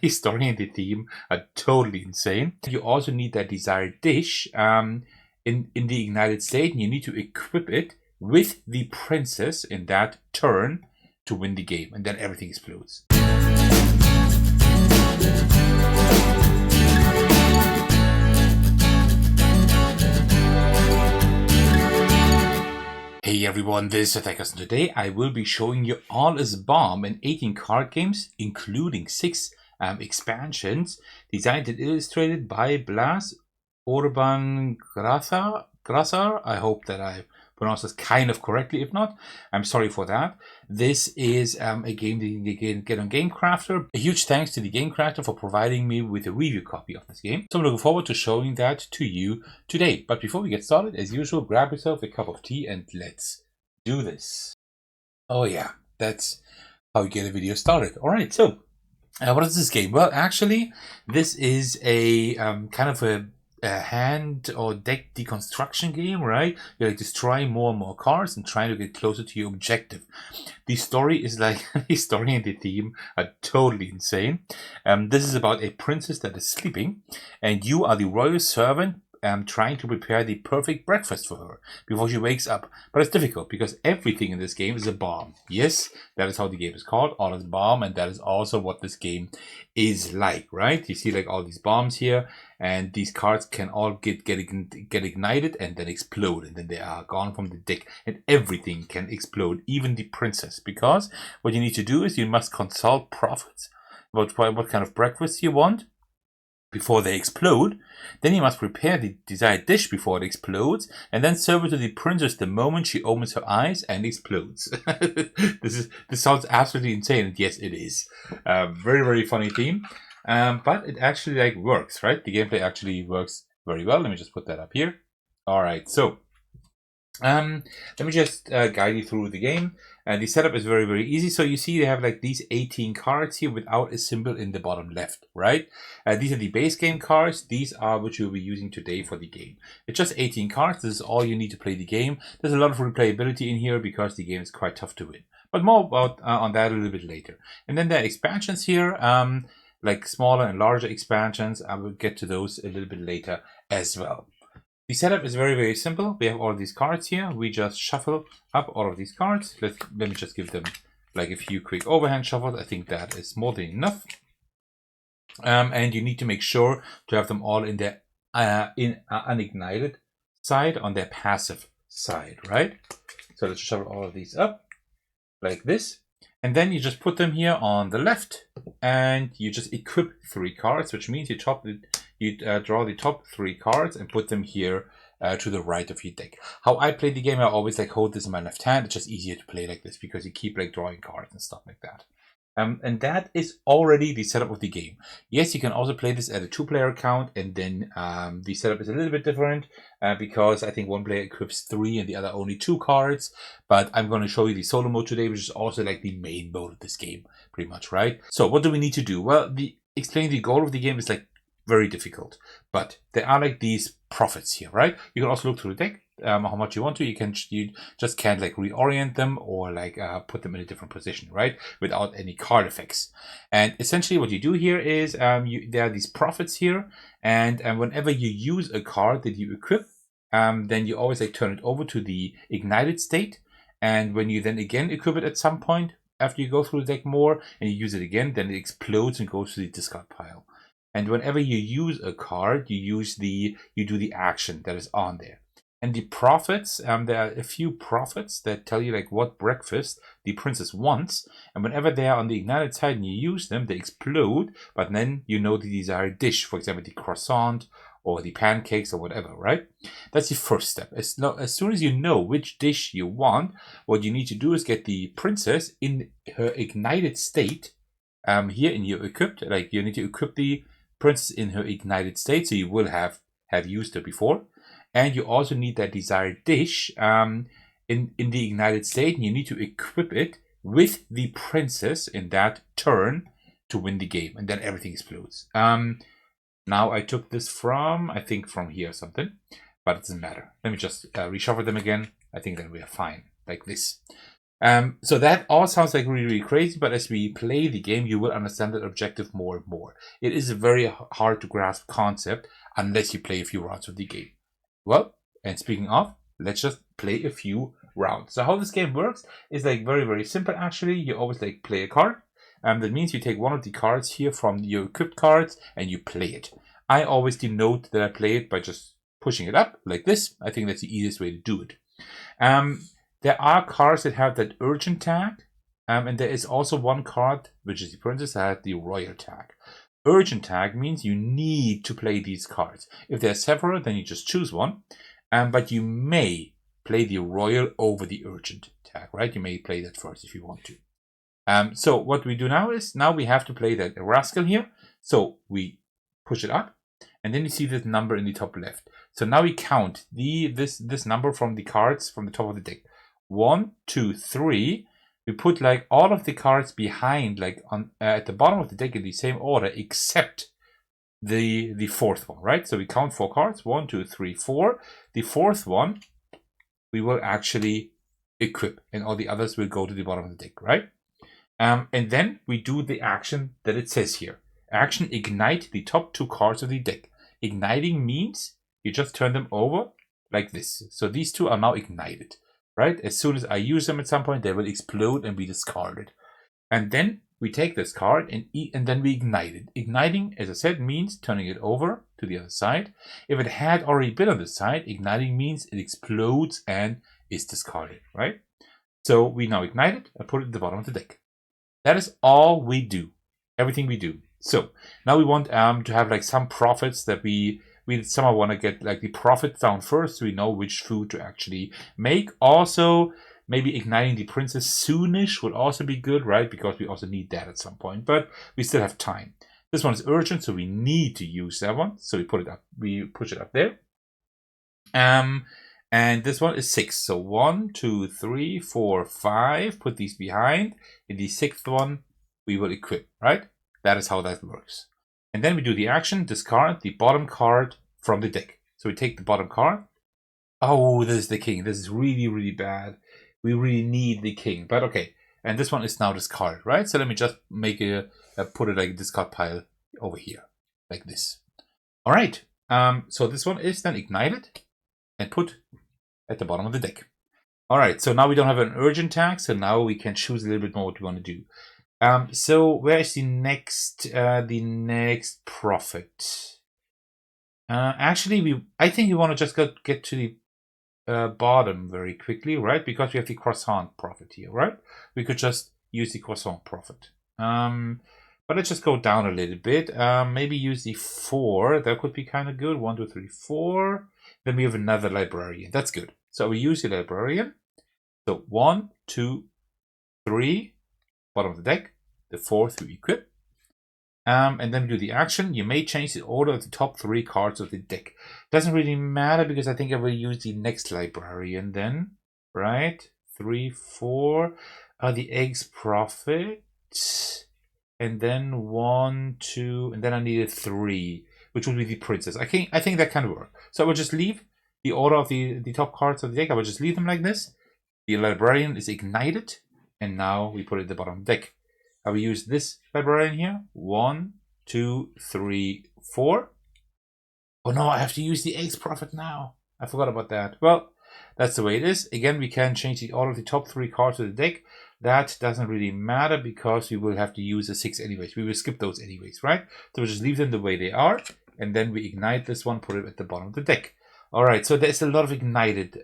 story-oriented theme are totally insane. You also need that desired dish in the ignited state, and you need to equip it with the princess in that turn to win the game, and then everything explodes. Hey everyone, this is Thecos, and today I will be showing you All is Bomb, an 18 card games, including 6 expansions, designed and illustrated by Blaž Gracar. I hope that I pronounced this kind of correctly. If not, I'm sorry for that. This is a game that you can get on GameCrafter. A huge thanks to the GameCrafter for providing me with a review copy of this game. So I'm looking forward to showing that to you today. But before we get started, as usual, grab yourself a cup of tea and let's do this. Oh yeah, that's how you get a video started. All right, so what is this game? Well, actually, this is a kind of a hand or deck deconstruction game, right? You're like destroying more and more cards and trying to get closer to your objective. The story is like the story and the theme are totally insane. This is about a princess that is sleeping, and you are the royal servant trying to prepare the perfect breakfast for her before she wakes up. But it's difficult because everything in this game is a bomb. Yes, that is how the game is called, All is Bomb, and that is also what this game is like, right? You see like all these bombs here, and these cards can all get ignited and then explode, and then they are gone from the deck, and everything can explode, even the princess, because what you need to do is you must consult prophets about what kind of breakfast you want before they explode. Then you must prepare the desired dish before it explodes, and then serve it to the princess the moment she opens her eyes and explodes. This sounds absolutely insane, and yes, it is. Very, very funny theme, but it actually like works, right? The gameplay actually works very well. Let me just put that up here. All right, so let me just guide you through the game. The setup is very, very easy. So you see they have like these 18 cards here without a symbol in the bottom left, right? These are the base game cards. These are what you'll be using today for the game. It's just 18 cards. This is all you need to play the game. There's a lot of replayability in here because the game is quite tough to win. But more about on that a little bit later. And then there are expansions here, like smaller and larger expansions. I will get to those a little bit later as well. The setup is very, very simple. We have all these cards here. We just shuffle up all of these cards. Let me just give them like a few quick overhand shuffles. I think that is more than enough. And you need to make sure to have them all in their unignited side, on their passive side, right? So let's shuffle all of these up like this. And then you just put them here on the left, and you just equip 3 cards, which means you draw the top 3 cards and put them here to the right of your deck. How I play the game, I always like hold this in my left hand. It's just easier to play like this because you keep like drawing cards and stuff like that. And that is already the setup of the game. Yes, you can also play this at a 2-player account, and then the setup is a little bit different because I think one player equips 3 and the other only 2 cards. But I'm going to show you the solo mode today, which is also like the main mode of this game, pretty much, right? So what do we need to do? Well, explaining the goal of the game is like very difficult, but there are like these prophets here, right? You can also look through the deck how much you want to. You just can't like reorient them or like put them in a different position, right? Without any card effects. And essentially what you do here is there are these prophets here, and whenever you use a card that you equip, then you always like turn it over to the ignited state. And when you then again equip it at some point after you go through the deck more and you use it again, then it explodes and goes to the discard pile. And whenever you use a card, you do the action that is on there. And the prophets, there are a few prophets that tell you like what breakfast the princess wants. And whenever they are on the ignited side and you use them, they explode. But then you know the desired dish, for example, the croissant or the pancakes or whatever, right? That's the first step. As soon as you know which dish you want, what you need to do is get the princess in her ignited state. Here in your equipped, like you need to equip the princess in her ignited state, so you will have used her before. And you also need that desired dish in the ignited state, and you need to equip it with the princess in that turn to win the game, and then everything explodes. Now I took this from, I think from here or something, but it doesn't matter. Let me just reshuffle them again. I think then we are fine, like this. So that all sounds like really, really crazy, but as we play the game, you will understand that objective more and more. It is a very hard to grasp concept unless you play a few rounds of the game. Well, and speaking of, let's just play a few rounds. So how this game works is like very, very simple actually. You always like play a card. That means you take one of the cards here from your equipped cards and you play it. I always denote that I play it by just pushing it up like this. I think that's the easiest way to do it. There are cards that have that urgent tag, and there is also one card, which is the princess, that has the royal tag. Urgent tag means you need to play these cards. If there are several, then you just choose one, but you may play the royal over the urgent tag, right? You may play that first if you want to. So what we do now is, now we have to play that rascal here. So we push it up, and then you see this number in the top left. So now we count this number from the cards from the top of the deck. 1, 2, 3. We put like all of the cards behind, like on at the bottom of the deck in the same order, except the fourth one, right? So we count 4 cards. 1, 2, 3, 4. The fourth one we will actually equip, and all the others will go to the bottom of the deck, right? And then we do the action that it says here. Action: ignite the top 2 cards of the deck. Igniting means you just turn them over like this. So these 2 are now ignited. Right? As soon as I use them at some point, they will explode and be discarded. And then we take this card and then we ignite it. Igniting, as I said, means turning it over to the other side. If it had already been on the side, igniting means it explodes and is discarded, right? So we now ignite it and put it at the bottom of the deck. That is all we do. Everything we do. So now we want to have like some profits that we somehow want to get like the profit down first, so we know which food to actually make. Also, maybe igniting the princess soonish would also be good, right? Because we also need that at some point, but we still have time. This one is urgent, so we need to use that one. So we put it up, we push it up there. And this one is 6. So 1, 2, 3, 4, 5. Put these behind. In the 6th one, we will equip, right? That is how that works. And then we do the action, discard the bottom card from the deck. So we take the bottom card. Oh, this is the king. This is really, really bad. We really need the king, but okay. And this one is now discarded, right? So let me just make put it like a discard pile over here, like this. All right. So this one is then ignited and put at the bottom of the deck. All right. So now we don't have an urgent tag. So now we can choose a little bit more what we want to do. So where is the next profit? Actually, I think we want to just get to the bottom very quickly, right? Because we have the croissant profit here, right? We could just use the croissant profit. But let's just go down a little bit. Maybe use the 4. That could be kind of good. 1, 2, 3, 4. Then we have another librarian. That's good. So we use the librarian. So 1, 2, 3. Bottom of the deck. The 4th we equip. And then we do the action. You may change the order of the top 3 cards of the deck. Doesn't really matter because I think I will use the next librarian then. Right? 3, 4. The eggs profit. And then 1, 2. And then I needed 3. Which would be the princess. I think that can work. So I will just leave the order of the top cards of the deck. I will just leave them like this. The librarian is ignited. And now we put it at the bottom of the deck. I will use this librarian here. 1, 2, 3, 4. Oh no, I have to use the eggs profit now. I forgot about that. Well, that's the way it is. Again, we can change the order of the top 3 cards of the deck. That doesn't really matter because we will have to use a 6 anyways. We will skip those anyways, right? So we'll just leave them the way they are. And then we ignite this one, put it at the bottom of the deck. All right, so there's a lot of ignited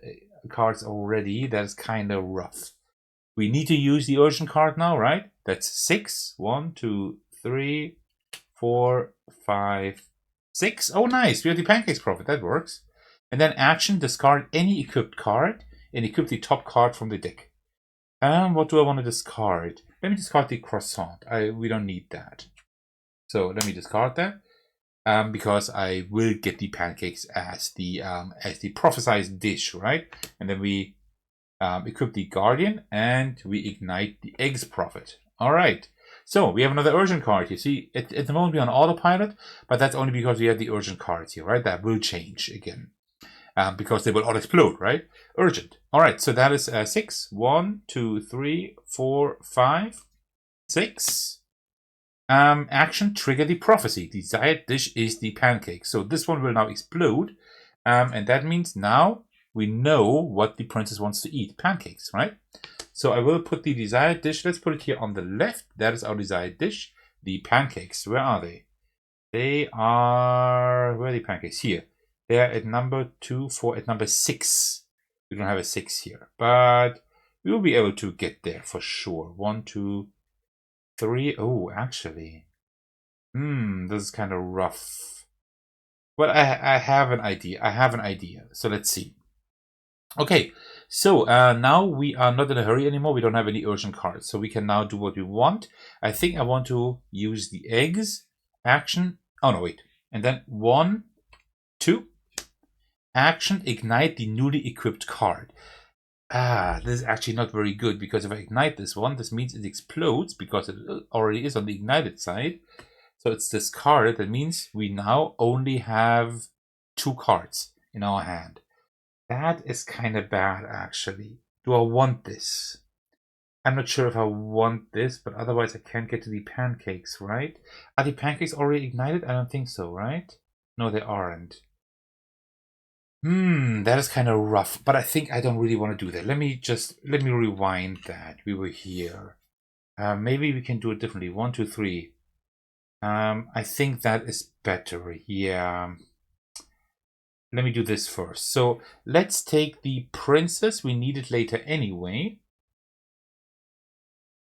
cards already. That is kind of rough. We need to use the urgent card now, right? That's 6. 1, 2, 3, 4, 5, 6. Oh, nice. We have the pancakes profit. That works. And then action, discard any equipped card and equip the top card from the deck. What do I want to discard? Let me discard the croissant. We don't need that. So let me discard that. Because I will get the pancakes as the prophesized dish, right? And then we equip the guardian and we ignite the eggs profit. All right. So we have another urgent card here. See, at the moment we're on autopilot, but that's only because we have the urgent cards here, right? That will change again. because they will all explode, right? Urgent. All right, so that is 6. 1, 2, 3, 4, 5, 6. Action, trigger the prophecy. Desired dish is the pancake. So this one will now explode. And that means now we know what the princess wants to eat. Pancakes, right? So I will put the desired dish. Let's put it here on the left. That is our desired dish. The pancakes. Where are they? They are... Where are the pancakes? Here. They are at number 2, 4, at number 6. We don't have a 6 here. But we will be able to get there for sure. 1, 2, 3. Oh, actually. This is kind of rough. But I have an idea. So let's see. Okay, so now we are not in a hurry anymore. We don't have any urgent cards. So we can now do what we want. I think I want to use the eggs. Action. Oh, no, wait. And then 1, 2. Action, ignite the newly equipped card. This is actually not very good, because if I ignite this one, this means it explodes because it already is on the ignited side. So it's discarded. That means we now only have 2 cards in our hand. That is kind of bad, actually. Do I want this? I'm not sure if I want this, but otherwise I can't get to the pancakes, right? Are the pancakes already ignited? I don't think so, right? No, they aren't. That is kind of rough, but I think I don't really want to do that. Let me rewind that. We were here. Maybe we can do it differently. 1, 2, 3. I think that is better. Yeah. Let me do this first. So let's take the princess. We need it later anyway.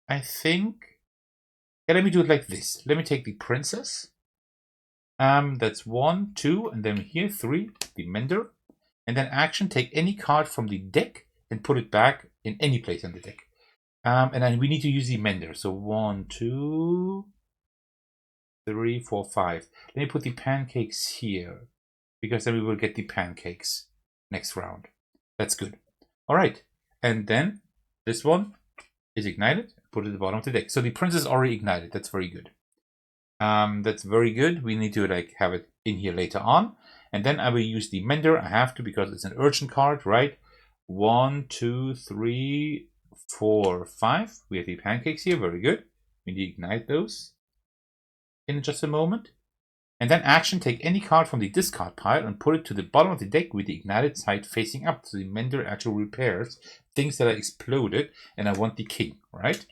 I think. Yeah, let me do it like this. Let me take the princess. That's 1, 2, and then here 3, the mender. And then action, take any card from the deck and put it back in any place on the deck. And then we need to use the mender. So 1, 2, 3, 4, 5. Let me put the pancakes here, because then we will get the pancakes next round. That's good. All right. And then this one is ignited. Put it at the bottom of the deck. So the princess is already ignited. That's very good. That's very good. We need to have it in here later on. And then I will use the mender. I have to, because it's an urgent card, right? 1, 2, 3, 4, 5. We have the pancakes here. Very good. We need to ignite those in just a moment. And then action, take any card from the discard pile and put it to the bottom of the deck with the ignited side facing up. So the mender actually repairs things that are exploded. And I want the king, right?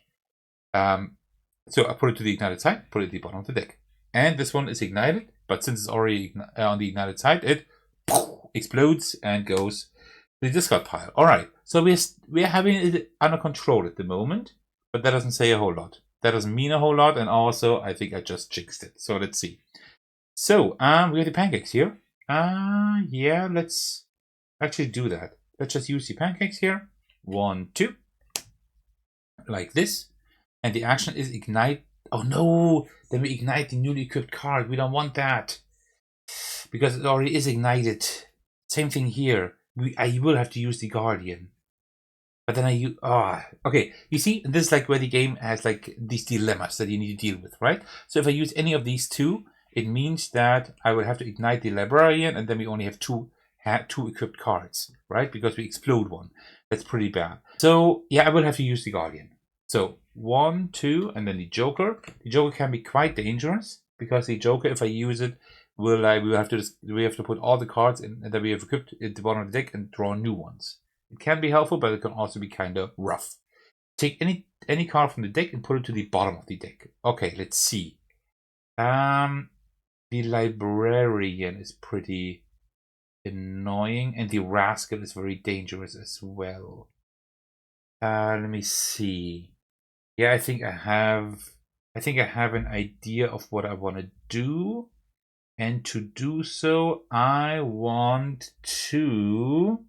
So I put it to the ignited side, put it at the bottom of the deck. And this one is ignited, but since it's already on the ignited side, it explodes and goes to the discard pile. All right, so we're having it under control at the moment, but that doesn't say a whole lot. That doesn't mean a whole lot, and also I think I just jinxed it. So let's see. So we have the pancakes here. Yeah, let's actually do that. Let's just use the pancakes here. 1, 2, like this. And the action is ignite. Oh no, then we ignite the newly equipped card. We don't want that, because it already is ignited. Same thing here. I will have to use the guardian. But then okay. You see, this is like where the game has like these dilemmas that you need to deal with, right? So if I use any of these 2, it means that I will have to ignite the librarian, and then we only have 2 equipped cards, right? Because we explode one. That's pretty bad. So yeah, I will have to use the guardian. So 1, 2, and then the Joker. The Joker can be quite dangerous, because the Joker, if I use it, we have to put all the cards in that we have equipped at the bottom of the deck and draw new ones. It can be helpful, but it can also be kind of rough. Take any card from the deck and put it to the bottom of the deck. Okay, let's see. The librarian is pretty annoying, and the rascal is very dangerous as well. Let me see. Yeah, I think I have an idea of what I want to do. And to do so, I want to...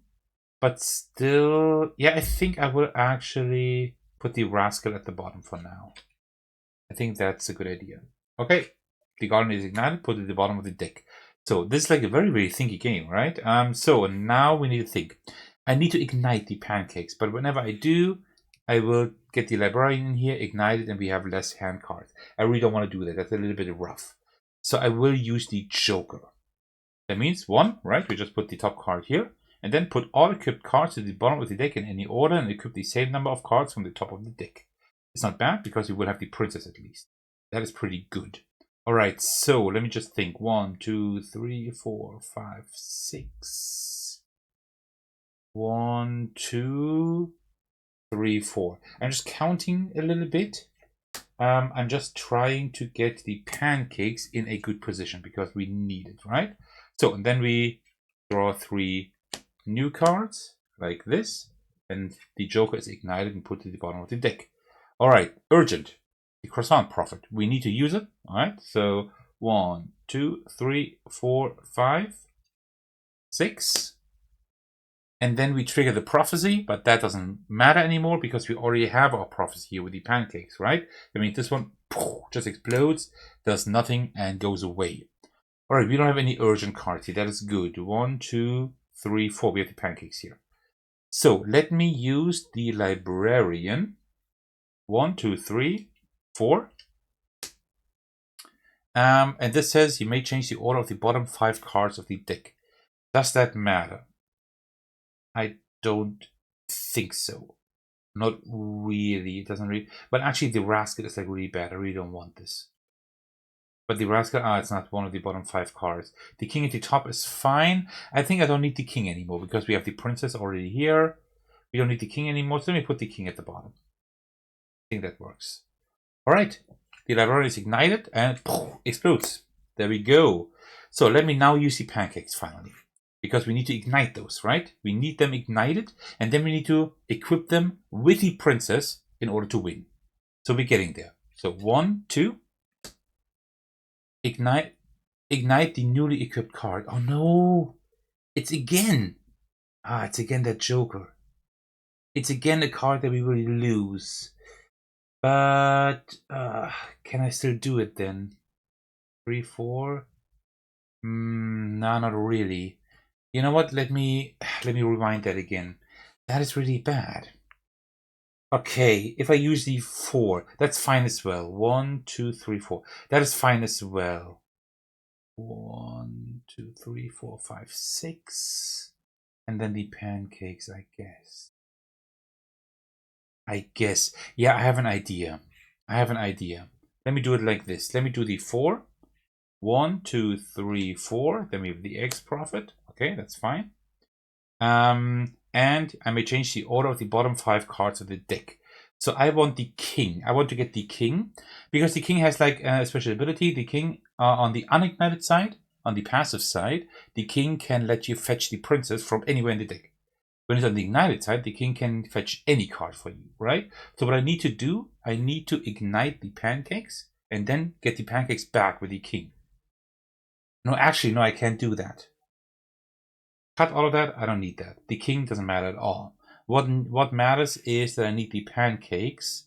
But still... Yeah, I think I will actually put the rascal at the bottom for now. I think that's a good idea. Okay. The guardian is ignited. Put it at the bottom of the deck. So this is like a very, very thinky game, right? So now we need to think. I need to ignite the pancakes. But whenever I do, I will get the librarian in here, ignite it, and we have less hand cards. I really don't want to do that. That's a little bit rough. So I will use the Joker. That means 1, right? We just put the top card here. and then put all equipped cards to the bottom of the deck in any order and equip the same number of cards from the top of the deck. It's not bad because you will have the princess at least. That is pretty good. Alright, so let me just think. 1, 2, 3, 4, 5, 6. 1, 2, 3, 4. I'm just counting a little bit. I'm just trying to get the pancakes in a good position because we need it, right? So, and then we draw 3 new cards like this, and the Joker is ignited and put to the bottom of the deck. All right, urgent. The croissant prophet. We need to use it. All right, so 1, 2, 3, 4, 5, 6. And then we trigger the prophecy, but that doesn't matter anymore because we already have our prophecy here with the pancakes, right? I mean, this one just explodes, does nothing, and goes away. All right, we don't have any urgent cards here. That is good. 1, 2, 3, 4. We have the pancakes here. So let me use the librarian. 1, 2, 3, 4. And this says you may change the order of the bottom 5 cards of the deck. Does that matter? I don't think so. Not really. It doesn't really. But actually, the rascal is like really bad. I really don't want this. But the rascal, it's not one of the bottom 5 cards. The king at the top is fine. I think I don't need the king anymore because we have the princess already here. We don't need the king anymore. So let me put the king at the bottom. I think that works. All right. The librarian is ignited and explodes. There we go. So let me now use the pancakes finally. Because we need to ignite those, right? We need them ignited, and then we need to equip them with the princess in order to win. So we're getting there. So 1, 2. Ignite the newly equipped card. Oh no! It's again! It's again that Joker. It's again a card that we will lose. But can I still do it then? 3, 4? No, not really. You know what? Let me rewind that again. That is really bad. Okay, if I use the 4, that's fine as well. 1, 2, 3, 4. That is fine as well. 1, 2, 3, 4, 5, 6. And then the pancakes, I guess. Yeah, I have an idea. Let me do it like this. Let me do the 4. 1, 2, 3, 4. Then we have the X prophet. Okay, that's fine. And I may change the order of the bottom 5 cards of the deck. So I want the king. I want to get the king because the king has like a special ability. The king on the unignited side, on the passive side, the king can let you fetch the princess from anywhere in the deck. When it's on the ignited side, the king can fetch any card for you, right? So what I need to do, I need to ignite the pancakes and then get the pancakes back with the king. No, actually, no, I can't do that. Cut all of that. I don't need that. The king doesn't matter at all. What matters is that I need the pancakes.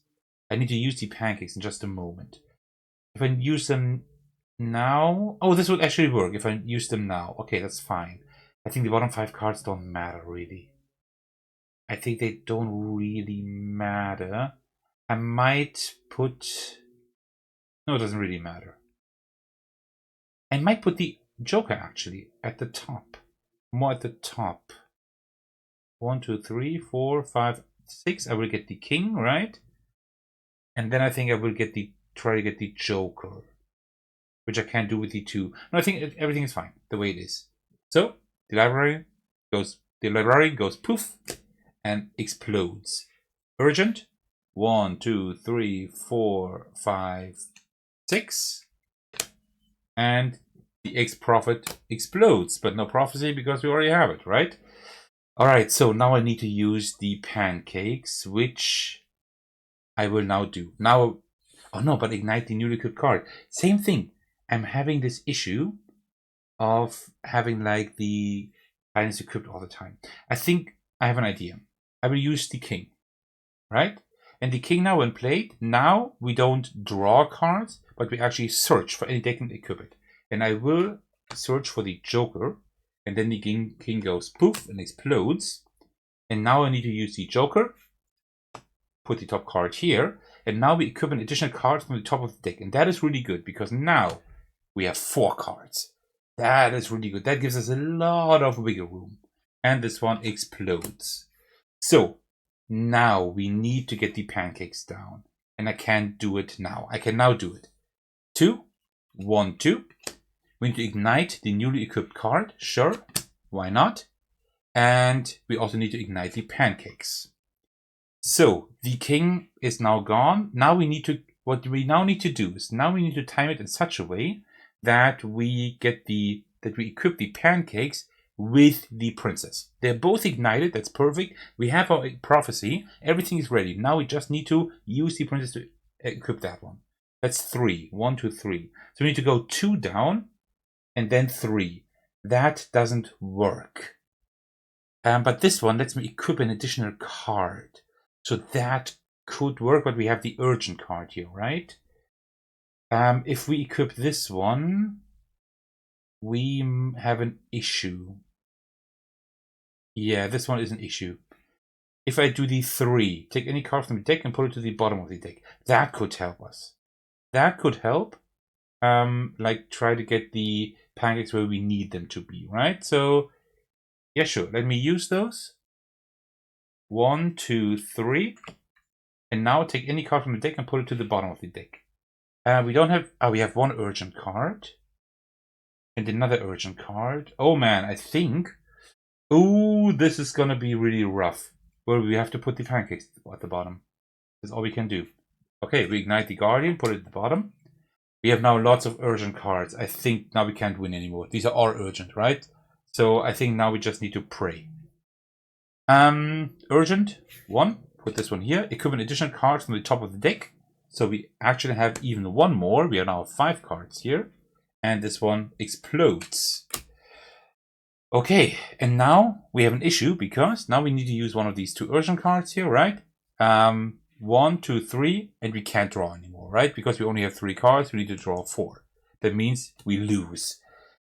I need to use the pancakes in just a moment. If I use them now... Oh, this would actually work if I use them now. Okay, that's fine. I think the bottom 5 cards don't matter, really. I think they don't really matter. I might put... No, it doesn't really matter. I might put the Joker, actually, at the top. More at the top. 1, 2, 3, 4, 5, 6. I will get the king, right? And then I think I will try to get the Joker, which I can't do with the 2. No, I think everything is fine the way it is. So the librarian goes poof and explodes. Urgent. 1, 2, 3, 4, 5, 6. And the X-Prophet explodes, but no prophecy because we already have it, right? Alright, so now I need to use the pancakes, which I will now do. Now, oh no, but ignite the newly equipped card. Same thing. I'm having this issue of having like the items equipped all the time. I think I have an idea. I will use the king, right? And the king now when played, now we don't draw cards, but we actually search for any deck and equip it. And I will search for the Joker, and then the king goes poof and explodes. And now I need to use the Joker, put the top card here, and now we equip an additional card from the top of the deck. And that is really good because now we have 4 cards. That is really good. That gives us a lot of wiggle room. and this one explodes. So now we need to get the pancakes down, and I can't do it now. I can now do it. 2, 1, 2. We need to ignite the newly equipped card. Sure, why not? And we also need to ignite the pancakes. So the king is now gone. Now we need to, what we now need to do is now we need to time it in such a way that we get that we equip the pancakes with the princess. They're both ignited. That's perfect. We have our prophecy. Everything is ready. Now we just need to use the princess to equip that one. That's 3. 1, 2, 3. So we need to go 2 down and then 3. That doesn't work. But this one lets me equip an additional card. So that could work, but we have the urgent card here, right? If we equip this one, we have an issue. Yeah, this one is an issue. If I do the 3, take any card from the deck and put it to the bottom of the deck. That could help us. That could help. Like try to get the pancakes where we need them to be, right? So, yeah, sure. Let me use those. 1, 2, 3. And now take any card from the deck and put it to the bottom of the deck. We don't have... Oh, we have one urgent card. And another urgent card. Oh, man, I think... Oh, this is going to be really rough. Well, we have to put the pancakes at the bottom. That's all we can do. Okay, we ignite the Guardian, put it at the bottom. We have now lots of urgent cards. I think now we can't win anymore. These are all urgent, right? So I think now we just need to pray. Urgent 1. Put this one here. Equip an additional card from the top of the deck. So we actually have even one more. We are now 5 cards here. And this one explodes. Okay, and now we have an issue because now we need to use one of these 2 urgent cards here, right? 1, 2, 3, and we can't draw anymore, right? Because we only have 3 cards, we need to draw 4. That means we lose.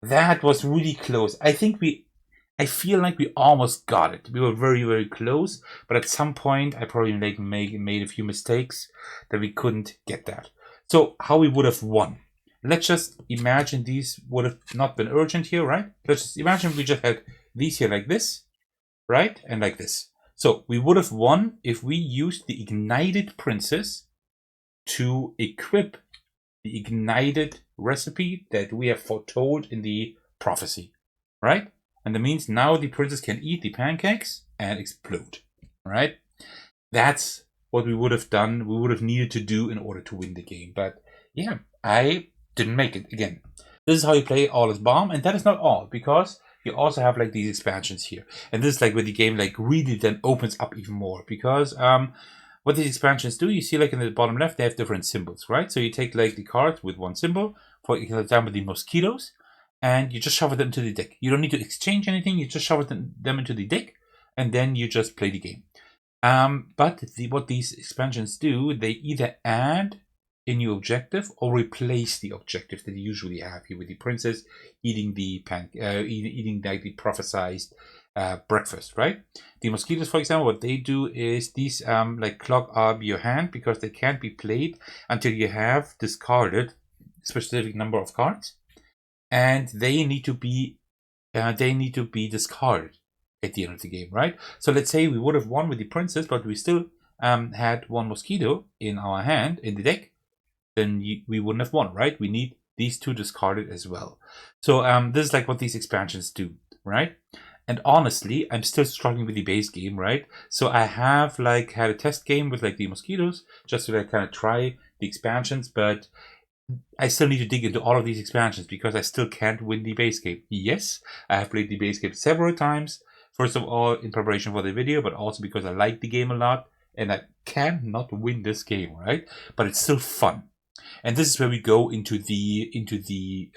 That was really close. I feel like we almost got it. We were very, very close, but at some point I probably made a few mistakes that we couldn't get that. So how we would have won. Let's just imagine these would have not been urgent here, right? Let's just imagine we just had these here like this, right? And like this. So we would have won if we used the ignited princess to equip the ignited recipe that we have foretold in the prophecy, right? And that means now the princess can eat the pancakes and explode, right? That's what we would have done. We would have needed to do in order to win the game. But yeah, I didn't make it again. This is how you play All is Bomb, and that is not all, because you also have like these expansions here. And this is like where the game like really then opens up even more, because what these expansions do, you see like in the bottom left, they have different symbols, right? So you take like the cards with one symbol, for example, the mosquitoes, and you just shove them into the deck. You don't need to exchange anything, you just shove them into the deck, and then you just play the game. But what these expansions do, they either add a new objective or replace the objective that you usually have here with the princess eating the eating like the prophesized breakfast, right? The mosquitoes, for example, what they do is these like clog up your hand because they can't be played until you have discarded a specific number of cards, and they need to be discarded at the end of the game, right? So let's say we would have won with the princess, but we still had one mosquito in our hand in the deck, then we wouldn't have won, right? We need these 2 discarded as well. So this is like what these expansions do, right? And honestly, I'm still struggling with the base game, right? So I have like had a test game with like the mosquitoes just to like kind of try the expansions, but I still need to dig into all of these expansions because I still can't win the base game. Yes, I have played the base game several times. First of all, in preparation for the video, but also because I like the game a lot and I cannot win this game, right? But it's still fun. And this is where we go into the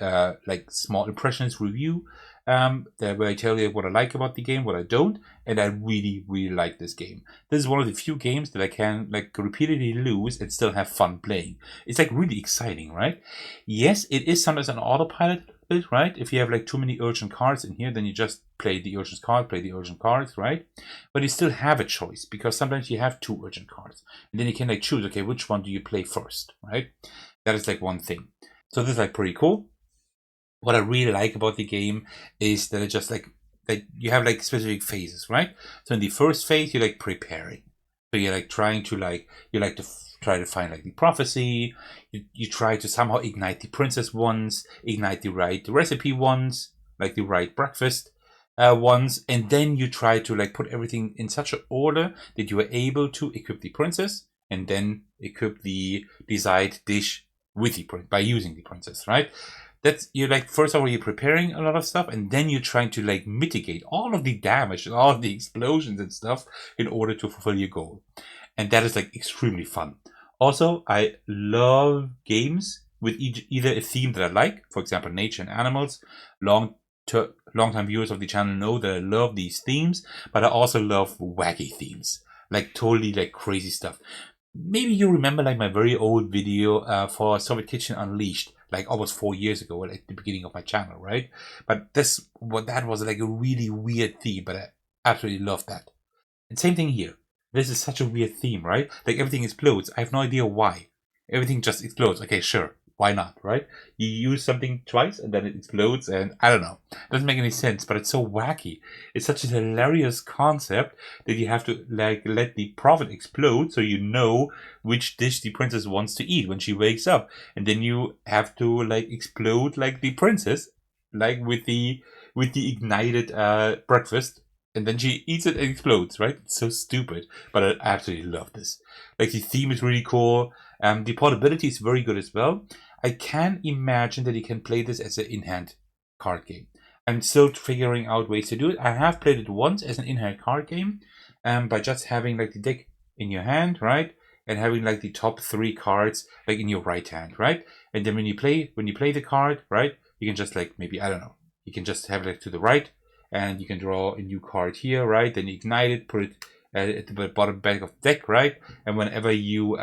like small impressions review, where I tell you what I like about the game, what I don't, and I really, really like this game. This is one of the few games that I can like repeatedly lose and still have fun playing. It's like really exciting, right? Yes, it is sometimes an autopilot, right? If you have like too many urgent cards in here, then you just play the urgent cards, right? But you still have a choice because sometimes you have 2 urgent cards, and then you can like choose, okay, which one do you play first, right? That is like one thing. So this is like pretty cool. What I really like about the game is that it just like that you have like specific phases, right? So in the first phase, you're like preparing. So you're like trying to try to find like the prophecy. You try to somehow ignite the princess once, ignite the right recipe once, like the right breakfast once, and then you try to like put everything in such an order that you are able to equip the princess and then equip the desired dish with the by using the princess, right? That's you're like first of all you're preparing a lot of stuff, and then you're trying to like mitigate all of the damage and all of the explosions and stuff in order to fulfill your goal, and that is like extremely fun. Also, I love games with either a theme that I like, for example, nature and animals. Long-time viewers of the channel know that I love these themes, but I also love wacky themes, like totally like crazy stuff. Maybe you remember like my very old video for Soviet Kitchen Unleashed, like almost 4 years ago, at the beginning of my channel, right? But that was like a really weird theme, but I absolutely love that. And same thing here. This is such a weird theme, right? Like everything explodes. I have no idea why. Everything just explodes. Okay, sure. Why not, right? You use something twice and then it explodes, and I don't know. It doesn't make any sense, but it's so wacky. It's such a hilarious concept that you have to like let the prophet explode so you know which dish the princess wants to eat when she wakes up. And then you have to like explode like the princess, like with the ignited breakfast, and then she eats it and explodes, right? It's so stupid, but I absolutely love this. Like the theme is really cool. The portability is very good as well. I can imagine that you can play this as an in-hand card game. I'm still figuring out ways to do it. I have played it once as an in-hand card game, by just having like the deck in your hand, right, and having like the top 3 cards like in your right hand, right, and then when you play the card, right, you can just like maybe I don't know, you can just have it like to the right, and you can draw a new card here, right? Then you ignite it, put it at the bottom back of the deck, right? And whenever you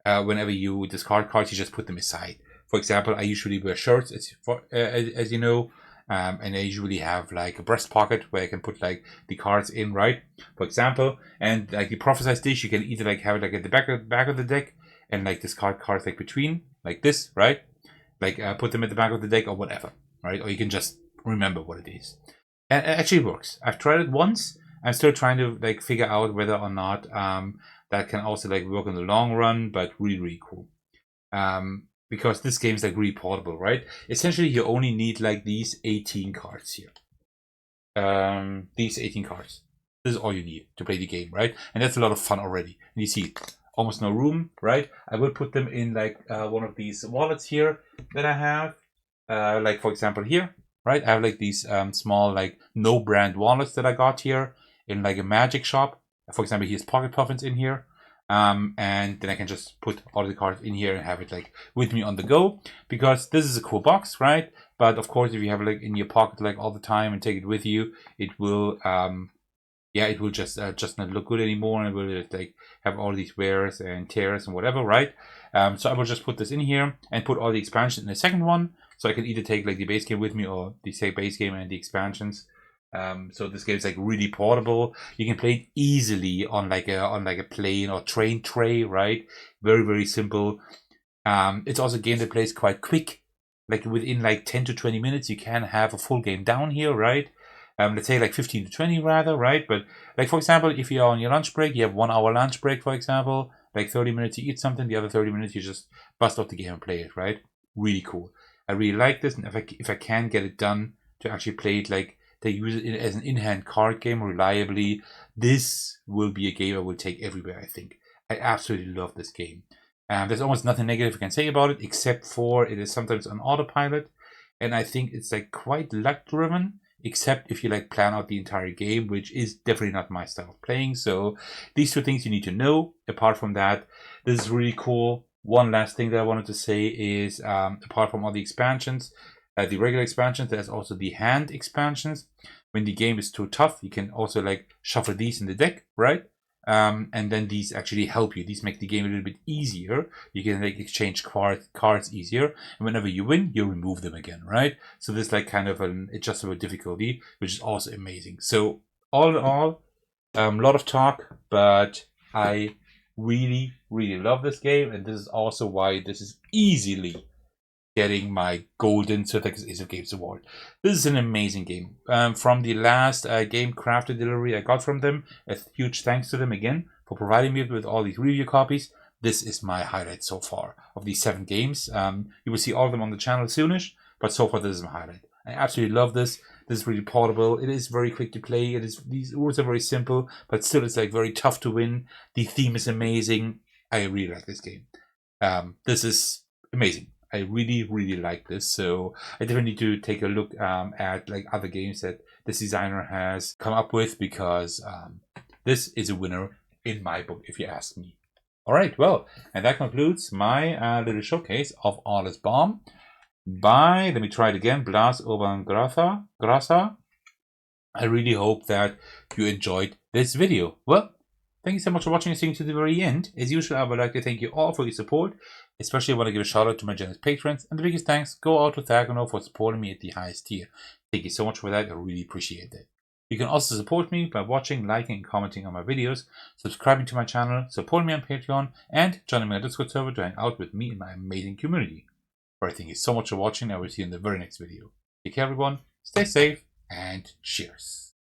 whenever you discard cards, you just put them aside. For example, I usually wear shirts, as you know, and I usually have like a breast pocket where I can put like the cards in, right? For example, and like the prophesized dish, you can either like have it like at the back of the deck and like discard cards like between, like this, right? Like put them at the back of the deck or whatever, right? Or you can just remember what it is. And it actually works. I've tried it once. I'm still trying to like figure out whether or not that can also like work in the long run, but really cool. Because this game is like really portable, right? Essentially, you only need like these 18 cards here. These 18 cards. This is all you need to play the game, right? And that's a lot of fun already. And you see, almost no room, right? I will put them in like one of these wallets here that I have. Like for example here, right? I have like these small like no brand wallets that I got here in like a magic shop. For example, here's pocket puffins in here. And then I can just put all the cards in here and have it like with me on the go, because this is a cool box, right? But of course, if you have it like in your pocket like all the time and take it with you, it will it will just not look good anymore, and it will just, like have all these wears and tears and whatever, right? So I will just put this in here and put all the expansions in the second one, so I can either take like the base game with me or the say base game and the expansions. So this game is like really portable. You can play it easily on like a plane or train tray, right? Very simple. It's also a game that plays quite quick. Like within like 10 to 20 minutes, you can have a full game down here, right? Let's say like 15 to 20 rather, right? But like for example, if you're on your lunch break, you have 1 hour lunch break, for example, like 30 minutes you eat something, the other 30 minutes you just bust off the game and play it, right? Really cool. I really like this, and if I can get it done to actually play it like they use it as an in-hand card game reliably, this will be a game I will take everywhere, I think. I absolutely love this game. There's almost nothing negative I can say about it, except for it is sometimes on autopilot, and I think it's like quite luck-driven, except if you like plan out the entire game, which is definitely not my style of playing. So these 2 things you need to know. Apart from that, this is really cool. One last thing that I wanted to say is, apart from all the expansions, the regular expansions, there's also the hand expansions. When the game is too tough, you can also like shuffle these in the deck, right? And then these actually help you. These make the game a little bit easier. You can like exchange cards easier. And whenever you win, you remove them again, right? So there's like kind of an adjustable difficulty, which is also amazing. So all in all, a lot of talk, but I really love this game. And this is also why this is easily getting my golden Thecos Ace of Games award. This is an amazing game. From the last Game Crafter delivery I got from them, a huge thanks to them again for providing me with all these review copies. This is my highlight so far of these 7 games. You will see all of them on the channel soonish, but so far this is my highlight. I absolutely love this. This is really portable. It is very quick to play. These rules are very simple, but still it's like very tough to win. The theme is amazing. I really like this game. This is amazing. I really, really like this. So I definitely need to take a look at like other games that this designer has come up with, because this is a winner in my book, if you ask me. All right, well, and that concludes my little showcase of All Is Bomb by, let me try it again, Blaž Gracar. I really hope that you enjoyed this video. Well, thank you so much for watching and staying to the very end. As usual, I would like to thank you all for your support. Especially I want to give a shout out to my generous patrons. And the biggest thanks go out to Thecos for supporting me at the highest tier. Thank you so much for that. I really appreciate it. You can also support me by watching, liking, and commenting on my videos, subscribing to my channel, supporting me on Patreon, and joining my Discord server to hang out with me and my amazing community. Alright, thank you so much for watching. I will see you in the very next video. Take care, everyone. Stay safe, and cheers.